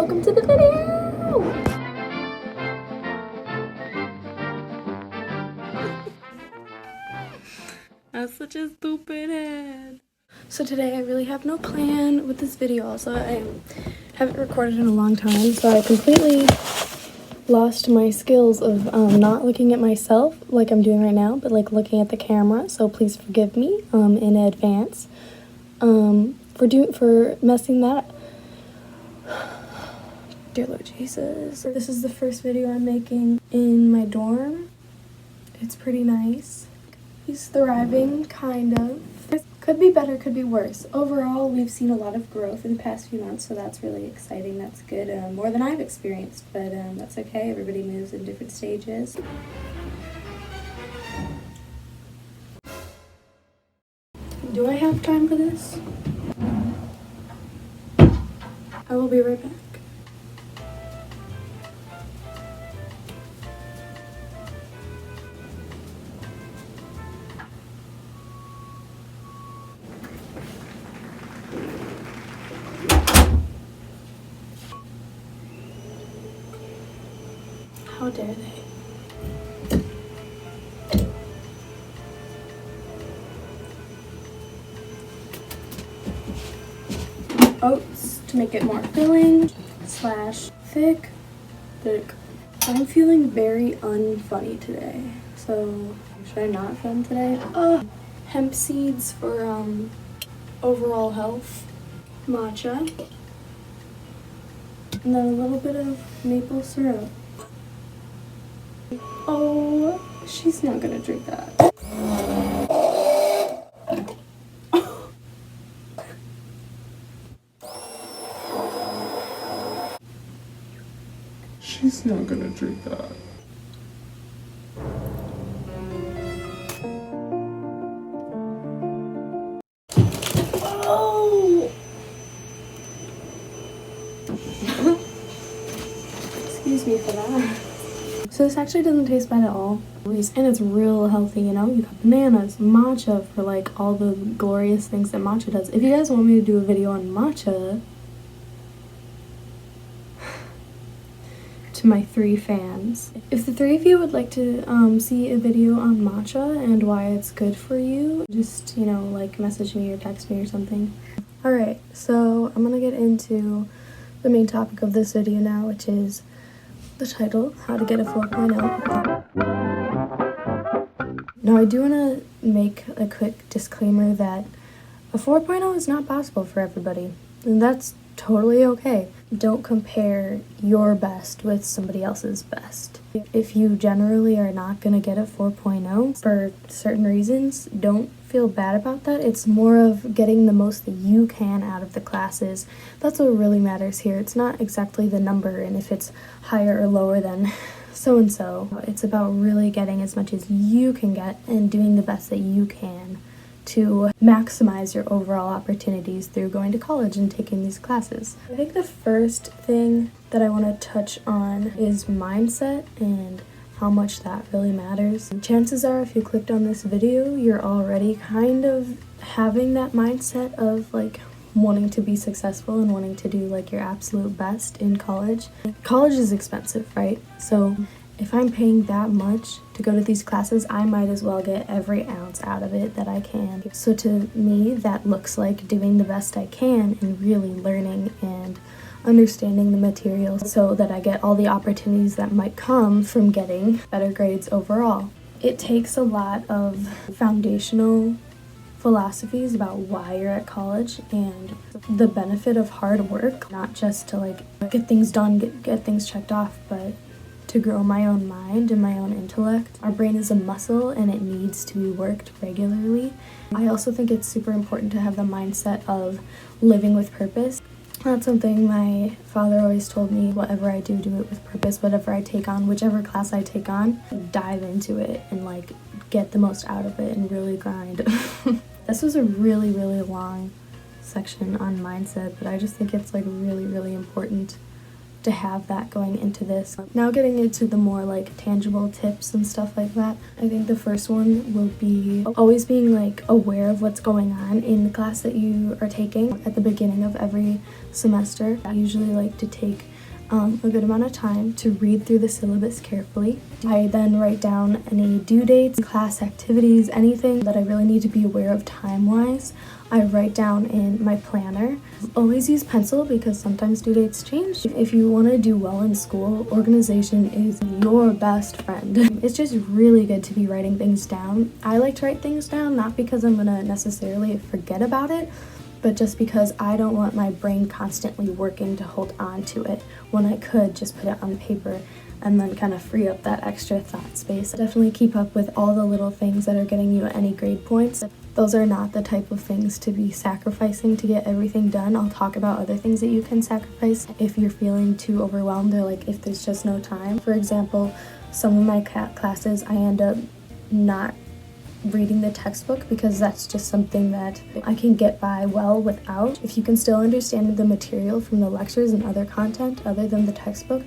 welcome to the video! That's such a stupid head. So today I really have no plan with this video. Also, I haven't recorded in a long time, so I completely lost my skills of not looking at myself like I'm doing right now, but like looking at the camera. So please forgive me in advance for messing that up. Dear Lord Jesus. This is the first video I'm making in my dorm. It's pretty nice. He's thriving, kind of. Could be better, could be worse. Overall, we've seen a lot of growth in the past few months, so that's really exciting. That's good. More than I've experienced, but that's okay. Everybody moves in different stages. Do I have time for this? I will be right back. How dare they? Oats to make it more filling / thick. I'm feeling very unfunny today, so should I not film today? Hemp seeds for overall health, matcha, and then a little bit of maple syrup. Oh, she's not gonna drink that. She's not gonna drink that. Oh! Excuse me for that. So this actually doesn't taste bad at all. And it's real healthy, you know? You got bananas, matcha for like all the glorious things that matcha does. If you guys want me to do a video on matcha, to my 3 fans. If the 3 of you would like to see a video on matcha and why it's good for you, just, you know, like message me or text me or something. Alright, so I'm gonna get into the main topic of this video now, which is the title, How to Get a 4.0. Now I do want to make a quick disclaimer that a 4.0 is not possible for everybody, and that's totally okay. Don't compare your best with somebody else's best. If you generally are not going to get a 4.0 for certain reasons, don't feel bad about that. It's more of getting the most that you can out of the classes. That's what really matters here. It's not exactly the number and if it's higher or lower than so-and-so. It's about really getting as much as you can get and doing the best that you can to maximize your overall opportunities through going to college and taking these classes. I think the first thing that I want to touch on is mindset and how much that really matters. And chances are if you clicked on this video, you're already kind of having that mindset of like wanting to be successful and wanting to do like your absolute best in college. College is expensive, right? So if I'm paying that much to go to these classes, I might as well get every ounce out of it that I can. So to me, that looks like doing the best I can and really learning and understanding the materials so that I get all the opportunities that might come from getting better grades overall. It takes a lot of foundational philosophies about why you're at college and the benefit of hard work, not just to like get things done, get things checked off, but to grow my own mind and my own intellect. Our brain is a muscle and it needs to be worked regularly. I also think it's super important to have the mindset of living with purpose. That's something my father always told me. Whatever I do it with purpose. Whatever I take on, whichever class I take on, dive into it and like get the most out of it and really grind. This was a really, really long section on mindset, but I just think it's like really, really important to have that going into this. Now getting into the more like tangible tips and stuff like that, I think the first one will be always being like aware of what's going on in the class that you are taking at the beginning of every semester. I usually like to take a good amount of time to read through the syllabus carefully. I then write down any due dates, class activities, anything that I really need to be aware of time-wise. I write down in my planner. Always use pencil because sometimes due dates change. If you want to do well in school, organization is your best friend. It's just really good to be writing things down. I like to write things down, not because I'm gonna necessarily forget about it, but just because I don't want my brain constantly working to hold on to it when I could just put it on paper and then kind of free up that extra thought space. Definitely keep up with all the little things that are getting you any grade points. Those are not the type of things to be sacrificing to get everything done. I'll talk about other things that you can sacrifice if you're feeling too overwhelmed or like if there's just no time. For example, some of my classes I end up not reading the textbook because that's just something that I can get by well without. If you can still understand the material from the lectures and other content other than the textbook,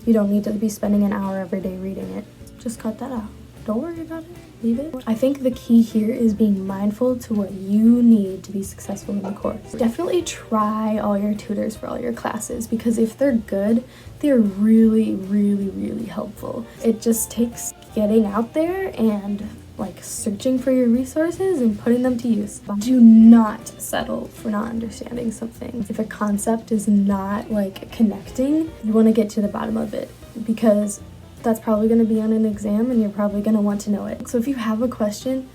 you don't need to be spending an hour every day reading it. Just cut that out. Don't worry about it. Leave it. I think the key here is being mindful to what you need to be successful in the course. Definitely try all your tutors for all your classes because if they're good, they're really, really, really helpful. It just takes getting out there and like searching for your resources and putting them to use. Do not settle for not understanding something. If a concept is not like connecting, you want to get to the bottom of it because that's probably going to be on an exam and you're probably going to want to know it. So if you have a question,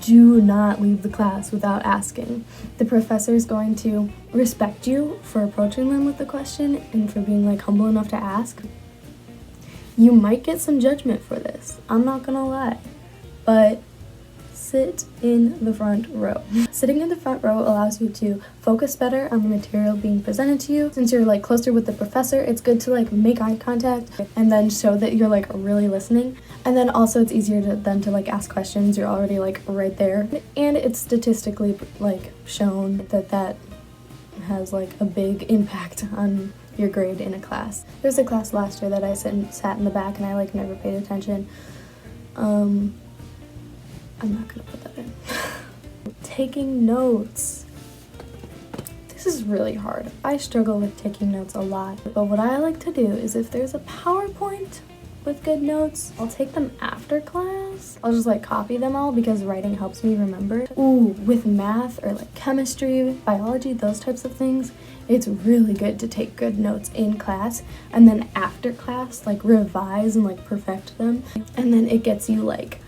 do not leave the class without asking. The professor is going to respect you for approaching them with the question and for being like humble enough to ask. You might get some judgment for this, I'm not gonna lie, but sit in the front row. Sitting in the front row allows you to focus better on the material being presented to you. Since you're like closer with the professor, it's good to like make eye contact and then show that you're like really listening. And then also it's easier to like ask questions. You're already like right there. And it's statistically like shown that has like a big impact on your grade in a class. There's a class last year that I sat in the back and I like never paid attention. I'm not gonna put that in. Taking notes. This is really hard. I struggle with taking notes a lot. But what I like to do is if there's a PowerPoint with good notes, I'll take them after class. I'll just like copy them all because writing helps me remember. Ooh, with math or like chemistry, biology, those types of things, it's really good to take good notes in class and then after class like revise and like perfect them. And then it gets you like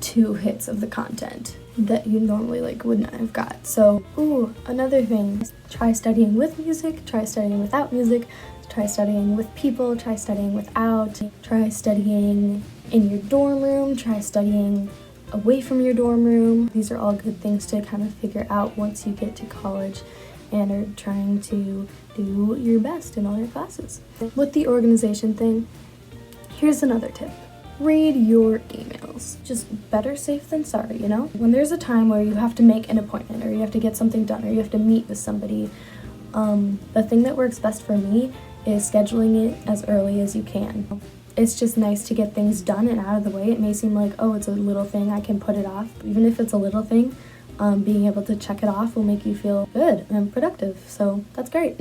2 hits of the content that you normally like would not have got. So, ooh, another thing, try studying with music, try studying without music, try studying with people, try studying without, try studying in your dorm room, try studying away from your dorm room. These are all good things to kind of figure out once you get to college and are trying to do your best in all your classes. With the organization thing, here's another tip. Read your emails. Just better safe than sorry, you know? When there's a time where you have to make an appointment or you have to get something done or you have to meet with somebody, the thing that works best for me is scheduling it as early as you can. It's just nice to get things done and out of the way. It may seem like, oh, it's a little thing, I can put it off. Even if it's a little thing, being able to check it off will make you feel good and productive. So that's great.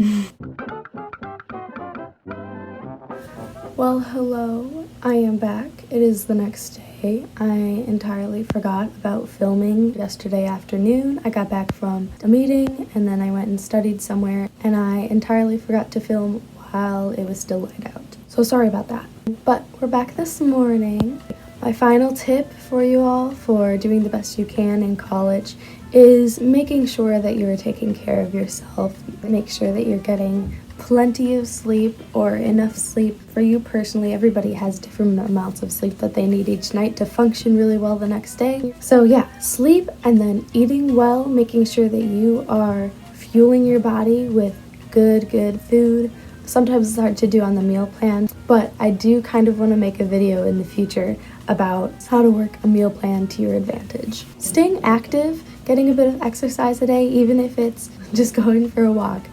Well, hello, I am back. It is the next day. I entirely forgot about filming yesterday afternoon. I got back from a meeting and then I went and studied somewhere and I entirely forgot to film while it was still light out. So sorry about that. But we're back this morning. My final tip for you all for doing the best you can in college is making sure that you're taking care of yourself. Make sure that you're getting plenty of sleep or enough sleep. For you personally, everybody has different amounts of sleep that they need each night to function really well the next day. So yeah, sleep and then eating well, making sure that you are fueling your body with good food. Sometimes it's hard to do on the meal plan, but I do kind of want to make a video in the future about how to work a meal plan to your advantage. Staying active, getting a bit of exercise a day, even if it's just going for a walk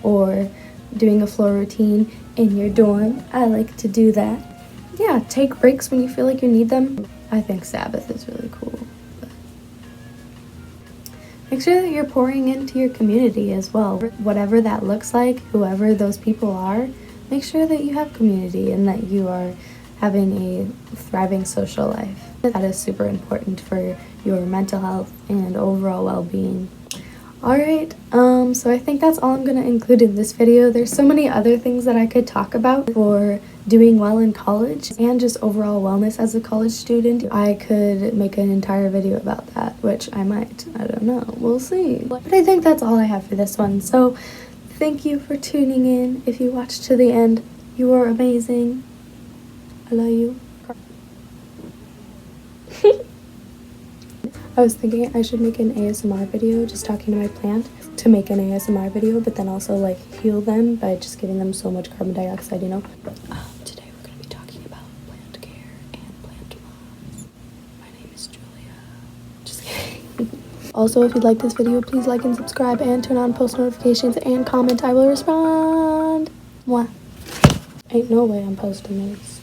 or doing a floor routine in your dorm. I like to do that. Yeah, take breaks when you feel like you need them. I think Sabbath is really cool. But make sure that you're pouring into your community as well. Whatever that looks like, whoever those people are, make sure that you have community and that you are having a thriving social life. That is super important for your mental health and overall well-being. Alright, so I think that's all I'm going to include in this video. There's so many other things that I could talk about for doing well in college and just overall wellness as a college student. I could make an entire video about that, which I might. I don't know. We'll see. But I think that's all I have for this one. So thank you for tuning in. If you watched to the end, you are amazing. I love you. I was thinking I should make an ASMR video just talking to my plant to make an ASMR video, but then also like heal them by just giving them so much carbon dioxide, you know? Today we're going to be talking about plant care and plant moms. My name is Julia. Just kidding. Also, if you'd like this video, please like and subscribe and turn on post notifications and comment. I will respond. Mwah. Ain't no way I'm posting this.